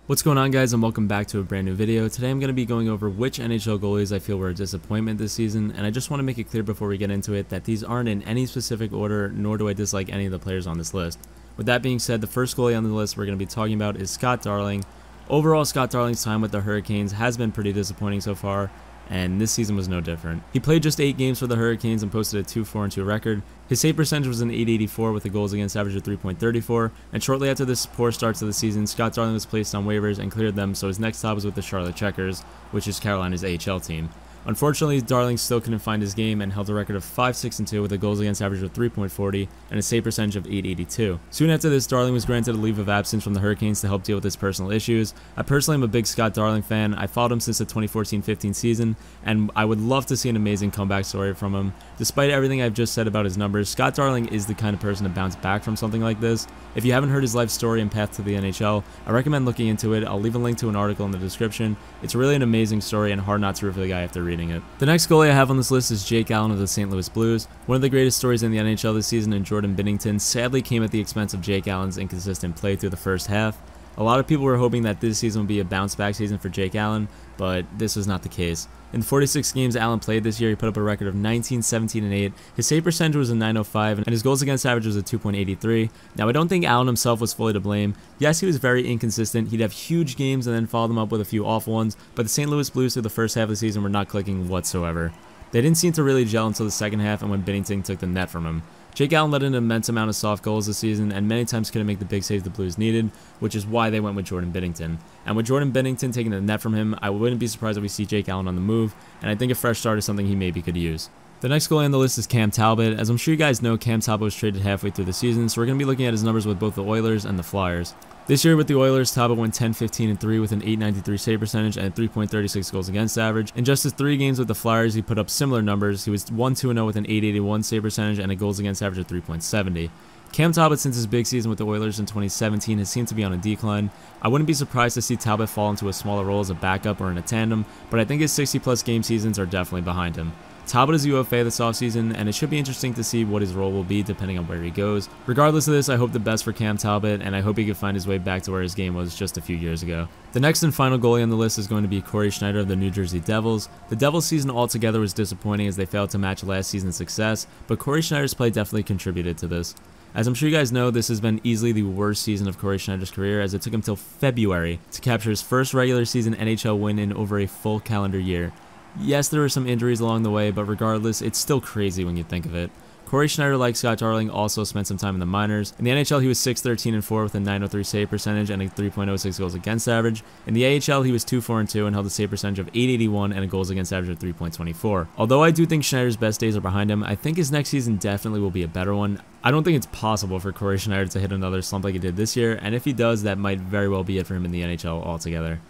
What's going on, guys, and welcome back to a brand new video. Today I'm going to be going over which NHL goalies I feel were a disappointment this season, and I just want to make it clear before we get into it that these aren't in any specific order, nor do I dislike any of the players on this list. With that being said, the first goalie on the list we're going to be talking about is Scott Darling. Overall, Scott Darling's time with the Hurricanes has been pretty disappointing so far, and this season was no different. He played just 8 games for the Hurricanes and posted a 2-4-2 record. His save percentage was an .884 with a goals against average of 3.34, and shortly after this poor start to the season, Scott Darling was placed on waivers and cleared them, so his next stop was with the Charlotte Checkers, which is Carolina's AHL team. Unfortunately, Darling still couldn't find his game and held a record of 5-6-2 with a goals against average of 3.40 and a save percentage of .882. Soon after this, Darling was granted a leave of absence from the Hurricanes to help deal with his personal issues. I personally am a big Scott Darling fan. I followed him since the 2014-15 season, and I would love to see an amazing comeback story from him. Despite everything I've just said about his numbers, Scott Darling is the kind of person to bounce back from something like this. If you haven't heard his life story and path to the NHL, I recommend looking into it. I'll leave a link to an article in the description. It's really an amazing story and hard not to root for the guy after reading it. The next goalie I have on this list is Jake Allen of the St. Louis Blues. One of the greatest stories in the NHL this season, and Jordan Binnington sadly came at the expense of Jake Allen's inconsistent play through the first half. A lot of people were hoping that this season would be a bounce-back season for Jake Allen, but this was not the case. In 46 games Allen played this year, he put up a record of 19, 17, and 8. His save percentage was a .905, and his goals against average was a 2.83. Now, I don't think Allen himself was fully to blame. Yes, he was very inconsistent. He'd have huge games and then follow them up with a few awful ones, but the St. Louis Blues through the first half of the season were not clicking whatsoever. They didn't seem to really gel until the second half and when Binnington took the net from him. Jake Allen let in an immense amount of soft goals this season and many times couldn't make the big saves the Blues needed, which is why they went with Jordan Binnington. And with Jordan Binnington taking the net from him, I wouldn't be surprised if we see Jake Allen on the move, and I think a fresh start is something he maybe could use. The next goalie on the list is Cam Talbot. As I'm sure you guys know, Cam Talbot was traded halfway through the season, so we're going to be looking at his numbers with both the Oilers and the Flyers. This year with the Oilers, Talbot went 10-15-3 with an .893 save percentage and 3.36 goals against average. In just his 3 games with the Flyers, he put up similar numbers. He was 1-2-0 with an .881 save percentage and a goals against average of 3.70. Cam Talbot, since his big season with the Oilers in 2017, has seemed to be on a decline. I wouldn't be surprised to see Talbot fall into a smaller role as a backup or in a tandem, but I think his 60-plus game seasons are definitely behind him. Talbot is UFA this offseason, and it should be interesting to see what his role will be depending on where he goes. Regardless of this, I hope the best for Cam Talbot, and I hope he can find his way back to where his game was just a few years ago. The next and final goalie on the list is going to be Cory Schneider of the New Jersey Devils. The Devils season altogether was disappointing as they failed to match last season's success, but Cory Schneider's play definitely contributed to this. As I'm sure you guys know, this has been easily the worst season of Cory Schneider's career, as it took him till February to capture his first regular season NHL win in over a full calendar year. Yes, there were some injuries along the way, but regardless, it's still crazy when you think of it. Cory Schneider, like Scott Darling, also spent some time in the minors. In the NHL, he was 6-13-4 with a .903 save percentage and a 3.06 goals against average. In the AHL, he was 2-4-2 and held a save percentage of .881 and a goals against average of 3.24. Although I do think Schneider's best days are behind him, I think his next season definitely will be a better one. I don't think it's possible for Cory Schneider to hit another slump like he did this year, and if he does, that might very well be it for him in the NHL altogether.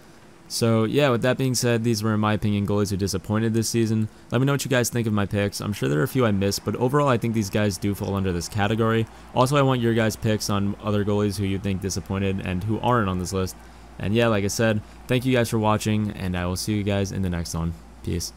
So yeah, with that being said, these were in my opinion goalies who disappointed this season. Let me know what you guys think of my picks. I'm sure there are a few I missed, but overall I think these guys do fall under this category. Also, I want your guys' picks on other goalies who you think disappointed and who aren't on this list. And yeah, like I said, thank you guys for watching, and I will see you guys in the next one. Peace.